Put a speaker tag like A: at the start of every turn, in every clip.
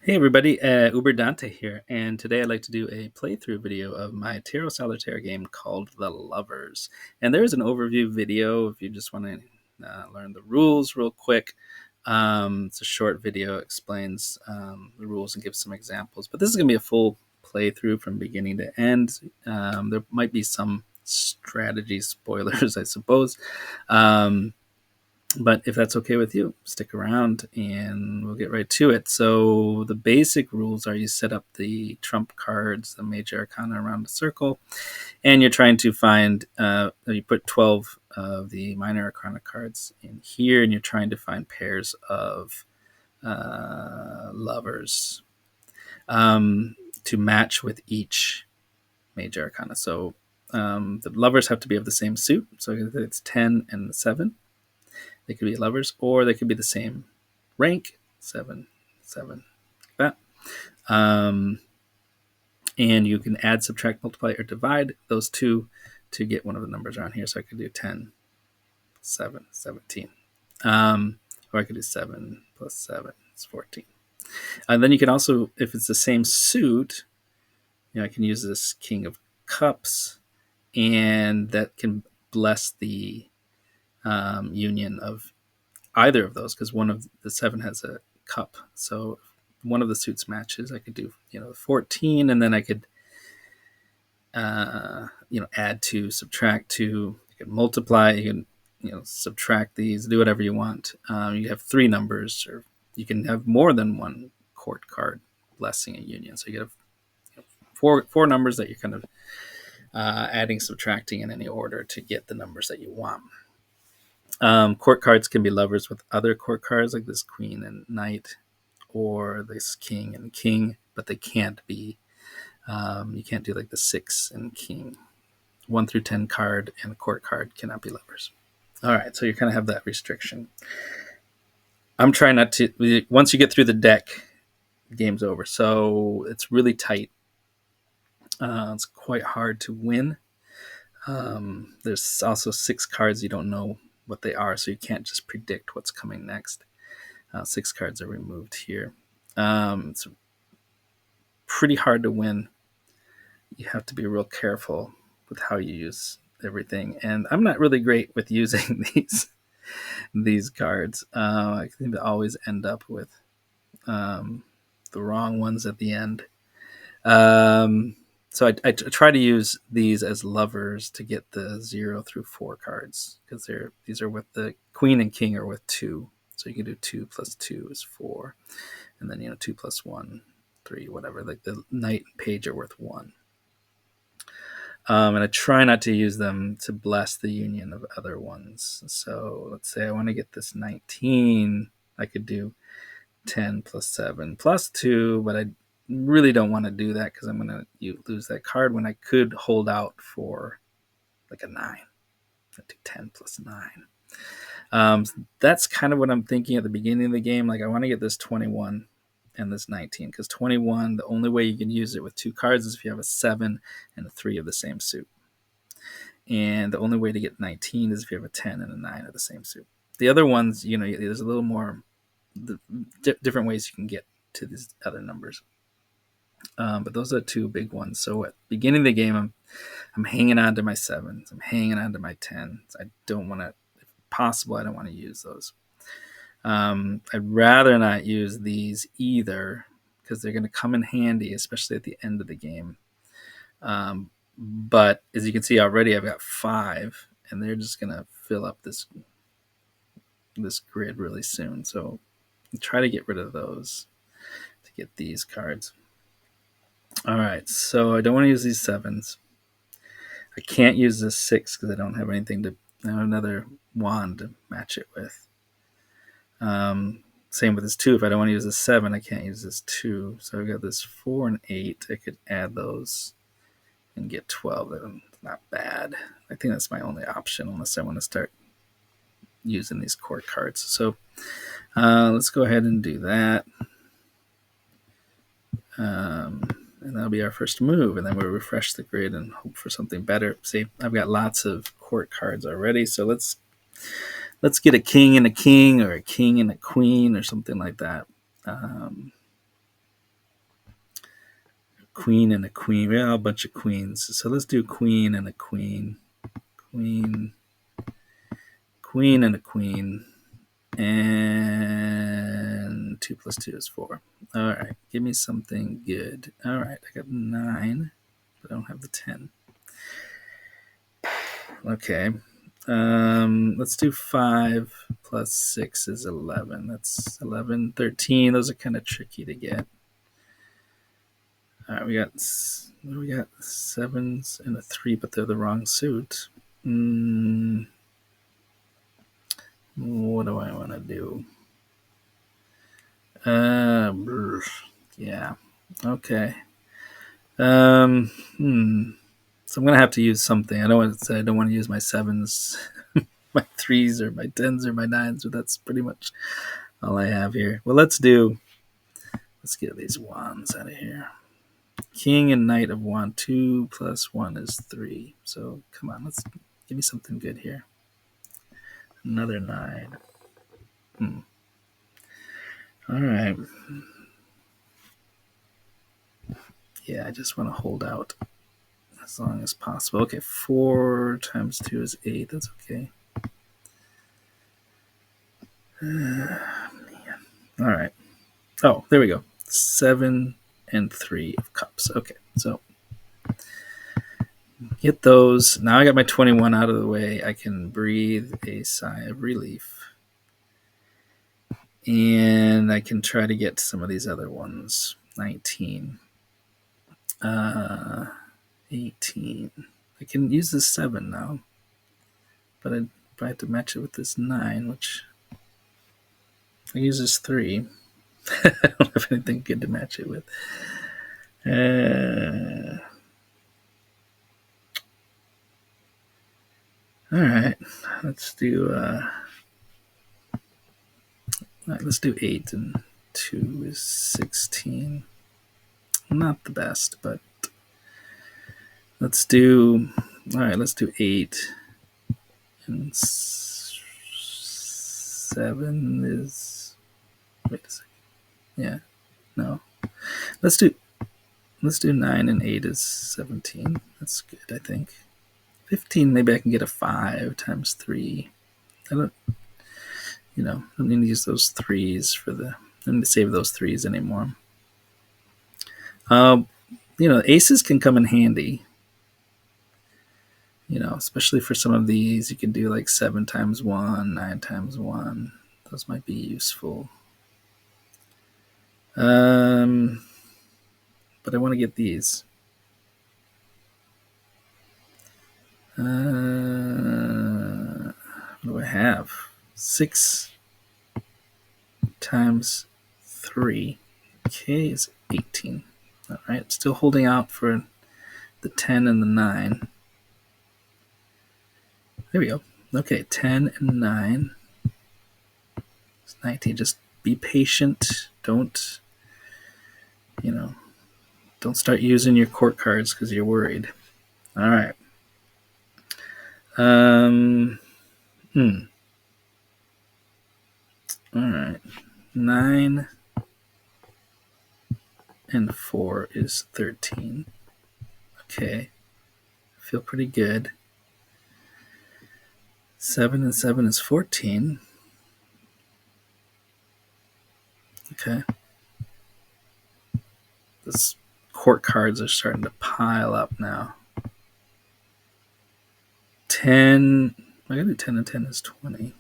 A: Hey everybody, Uber Dante here, and today I'd like to do a playthrough video of my Tarot Solitaire game called The Lovers. And there's an overview video if you just want to learn the rules real quick. It's a short video, explains the rules and gives some examples, but this is going to be a full playthrough from beginning to end. There might be some strategy spoilers, I suppose. But if that's okay with you, stick around and we'll get right to it. So the basic rules are you set up the trump cards, the major arcana around a circle, and you're trying to find, you put 12 of the minor arcana cards in here, and you're trying to find pairs of lovers to match with each major arcana. So the lovers have to be of the same suit. So it's 10 and 7. They could be lovers, or they could be the same rank, 7, 7, like that. And you can add, subtract, multiply, or divide those two to get one of the numbers around here. So I could do 10, 7, 17. Or I could do 7 plus 7, it's 14. And then you can also, if it's the same suit, I can use this King of Cups, and that can bless the union of either of those, because one of the 7 has a cup. So one of the suits matches. I could do 14, and then I could add 2, subtract 2. You can multiply. You can subtract these. Do whatever you want. You have 3 numbers, or you can have more than one court card blessing a union. So you have four numbers that you're kind of adding, subtracting in any order to get the numbers that you want. Court cards can be lovers with other court cards, like this queen and knight, or this king and king, but they can't be, you can't do like the 6 and king. 1 through 10 card and a court card cannot be lovers. All right, so you kind of have that restriction. I'm trying not to, once you get through the deck, the game's over. So it's really tight. It's quite hard to win. There's also 6 cards you don't know what they are, so you can't just predict what's coming next. 6 cards are removed here. It's pretty hard to win. You have to be real careful with how you use everything, and I'm not really great with using these cards. I seem to always end up with the wrong ones at the end. So I try to use these as lovers to get the 0 through 4 cards, because these are with the queen and king are with 2. So you can do 2 plus 2 is 4. And then, 2 plus 1, 3, whatever. Like the knight and page are worth 1. And I try not to use them to bless the union of other ones. So let's say I want to get this 19. I could do 10 plus 7 plus 2, but I really don't want to do that because I'm going to lose that card when I could hold out for like a 9. I do 10 plus 9. So that's kind of what I'm thinking at the beginning of the game. Like, I want to get this 21 and this 19, because 21, the only way you can use it with 2 cards is if you have a 7 and a 3 of the same suit. And the only way to get 19 is if you have a 10 and a 9 of the same suit. The other ones, there's a little more different ways you can get to these other numbers. But those are 2 big ones. So at the beginning of the game, I'm hanging on to my 7s. I'm hanging on to my 10s. I don't want to, if possible, I don't want to use those. I'd rather not use these either, because they're going to come in handy, especially at the end of the game. But as you can see already, I've got 5, and they're just going to fill up this grid really soon. So try to get rid of those to get these cards. All right, so I don't want to use these 7s. I can't use this 6 because I don't have anything to, another wand to match it with. Same with this 2. If I don't want to use this 7, I can't use this 2. So I've got this 4 and 8. I could add those and get 12. That's not bad. I think that's my only option unless I want to start using these court cards. So let's go ahead and do that. And that'll be our first move, and then we'll refresh the grid and hope for something better. See, I've got lots of court cards already, so let's get a king and a king, or a king and a queen, or something like that. queen and a queen. We have a bunch of queens. So let's do queen and a queen. Queen, queen and a queen. And 2 plus 2 is 4. All right, give me something good. All right, I got 9, but I don't have the 10. Okay, let's do 5 plus 6 is 11. That's 11, 13. Those are kind of tricky to get. All right, we got 7s and a 3, but they're the wrong suit. What do I want to do? Yeah. Okay. So I'm gonna have to use something. I don't want to use my 7s, my 3s, or my 10s, or my 9s, but that's pretty much all I have here. Well, let's get these wands out of here. King and Knight of Wand. 2 plus 1 is 3. So come on, let's give me something good here. Another 9. All right. Yeah, I just want to hold out as long as possible. Okay, 4 times 2 is 8. That's okay. Man. All right. Oh, there we go. 7 and 3 of cups. Okay, so get those. Now I got my 21 out of the way. I can breathe a sigh of relief. And I can try to get some of these other ones. 19. 18. I can use this 7 now. But I have to match it with this 9, which I use this 3. I don't have anything good to match it with. All right, let's do 8 and 2 is 16. Not the best, but let's do 8 and 7 is, wait a second. Yeah, no. Let's do 9 and 8 is 17. That's good, I think. 15, maybe I can get a 5 times 3. I don't need to use those 3s I don't need to save those 3s anymore. Aces can come in handy. Especially for some of these, you can do like 7 times 1, 9 times 1. Those might be useful. But I want to get these. What do I have? 6 times 3. Okay, is 18. All right, still holding out for the 10 and the 9. There we go. Okay, 10 and 9. It's 19. Just be patient. Don't start using your court cards because you're worried. All right. All right. 9 and 4 is 13. Okay. I feel pretty good. 7 and 7 is 14. Okay. Those court cards are starting to pile up now. 10. I gotta do 10 and 10 is 20.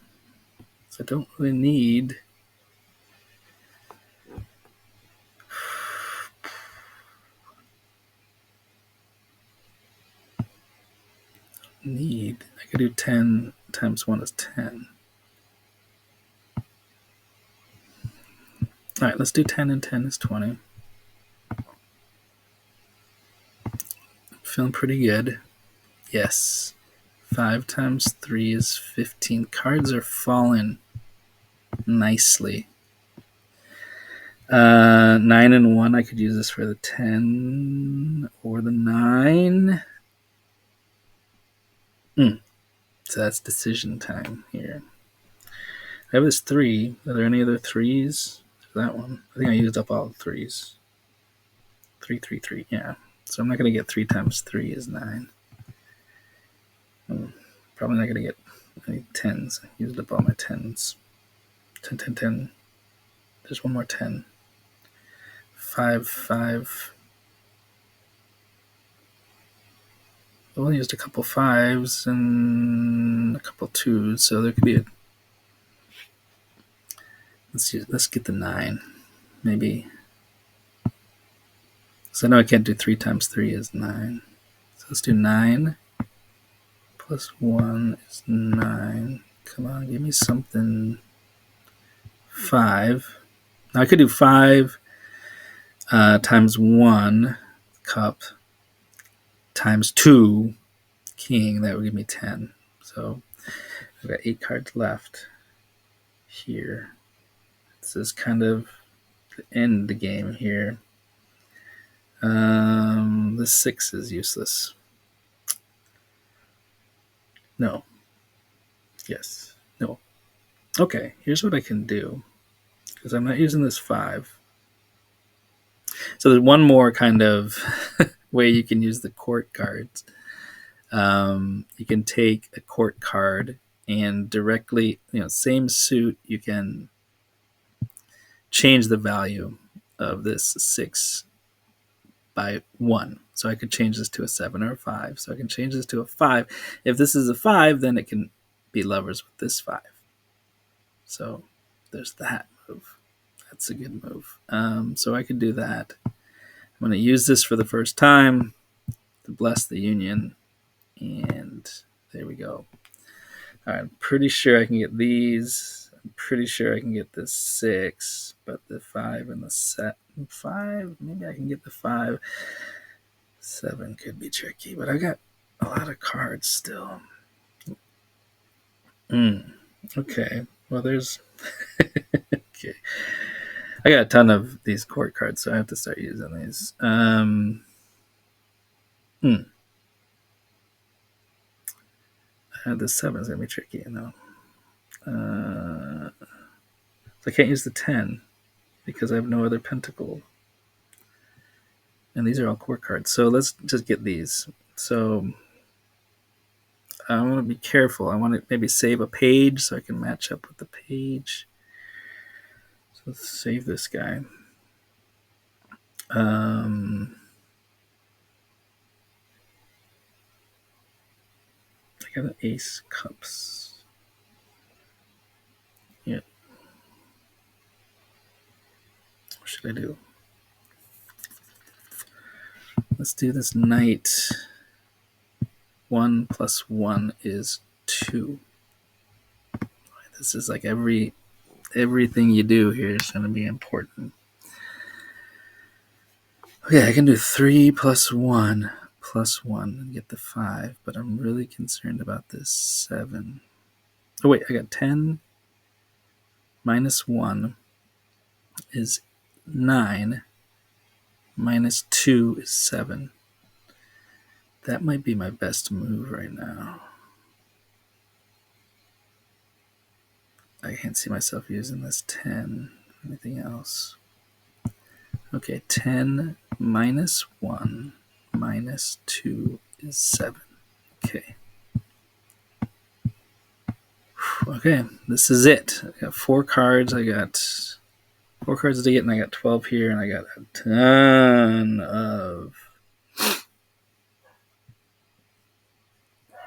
A: So I don't really need. I could do 10 times 1 is 10. All right, let's do 10 and 10 is 20. Feeling pretty good. Yes. 5 times 3 is 15. Cards are falling nicely. 9 and 1, I could use this for the 10 or the 9. So that's decision time here. I have this 3. Are there any other 3s? That one. I think I used up all the 3s. 3, 3, 3. Yeah. So I'm not going to get 3 times 3 is 9. I'm probably not going to get any 10s. I used up all my 10s. 10, 10, 10. There's one more 10. 5, 5. I only used a couple 5s and a couple 2s, so there could be a... Let's get the 9. Maybe. So I know I can't do 3 times 3 is 9. So let's do 9 plus 1 is 9. Come on, give me something. 5. Now I could do 5 times 1 cup times 2 king. That would give me 10. So I've got 8 cards left here. This is kind of the end of the game here. The 6 is useless. No. Yes. No. Okay, here's what I can do. Because I'm not using this 5. So there's one more kind of way you can use the court cards. You can take a court card and directly, same suit, you can change the value of this 6 by 1. So I could change this to a 7 or a 5. So I can change this to a 5. If this is a 5, then it can be lovers with this 5. So there's that move. That's a good move. So I could do that. I'm going to use this for the first time to bless the union. And there we go. All right, I'm pretty sure I can get these. I'm pretty sure I can get this 6, but the 5 and the 5, maybe I can get the 5. 7 could be tricky, but I got a lot of cards still. Okay, well there's... okay. I got a ton of these court cards, so I have to start using these. The 7 is going to be tricky, so I can't use the 10 because I have no other pentacle. And these are all court cards. So let's just get these. So I want to be careful. I want to maybe save a page so I can match up with the page. So let's save this guy. I got an ace cups. Yeah. What should I do? Let's do this knight. 1 plus 1 is 2. This is like everything you do here is going to be important. Okay, I can do 3 plus 1 and get the 5, but I'm really concerned about this 7. Oh wait, I got 10 minus 1 is 9 minus 2 is 7. That might be my best move right now. I can't see myself using this 10. Anything else? Okay, 10 minus 1 minus 2 is 7. Okay. Okay, this is it. I got 4 cards. I got 4 cards to get, and I got 12 here, and I got a ton of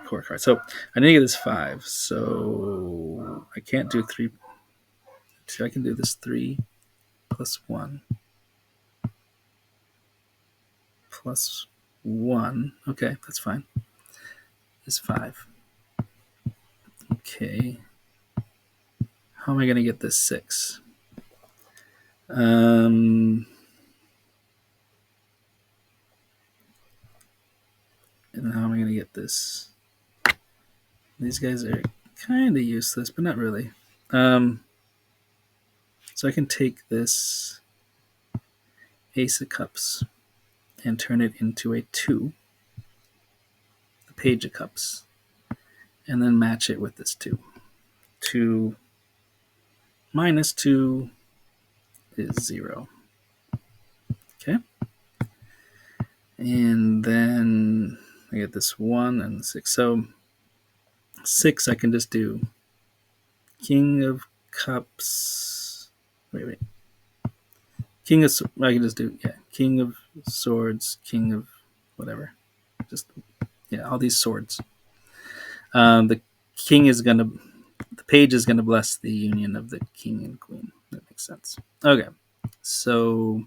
A: court cards. So I need to get this 5. So I can't do 3. So I can do this 3 plus 1 plus 1. Okay, that's fine. Is 5. Okay. How am I going to get this 6? And how am I going to get this? These guys are kind of useless, but not really. So I can take this Ace of Cups and turn it into a 2, the Page of Cups, and then match it with this 2. 2 minus 2 is 0. Okay. And then I get this 1 and 6. So 6, I can just do King of Cups. Wait. King of. I can just do, yeah, King of Swords, King of whatever. Just, yeah, all these swords. The king is going to. The page is going to bless the union of the king and queen. That makes sense. Okay. So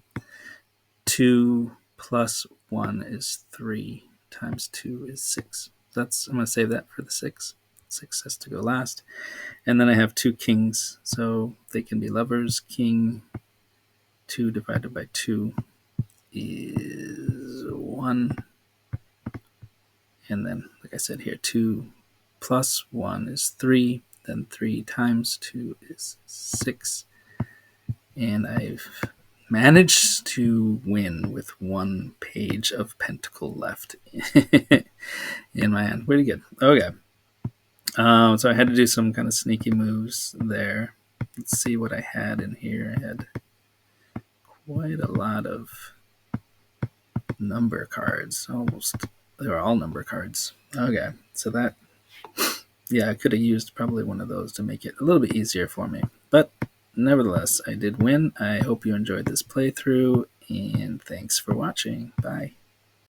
A: 2 plus 1 is 3 times 2 is 6. I'm going to save that for the 6. 6 has to go last. And then I have 2 kings, so they can be lovers. King 2 divided by 2 is 1. And then, like I said here, 2 plus 1 is 3. Then 3 times 2 is 6. And I've managed to win with 1 page of Pentacle left in my hand. Pretty good. Okay. So I had to do some kind of sneaky moves there. Let's see what I had in here. I had quite a lot of number cards. They were all number cards. Okay. So that, yeah, I could have used probably one of those to make it a little bit easier for me. But nevertheless, I did win. I hope you enjoyed this playthrough, and thanks for watching. Bye.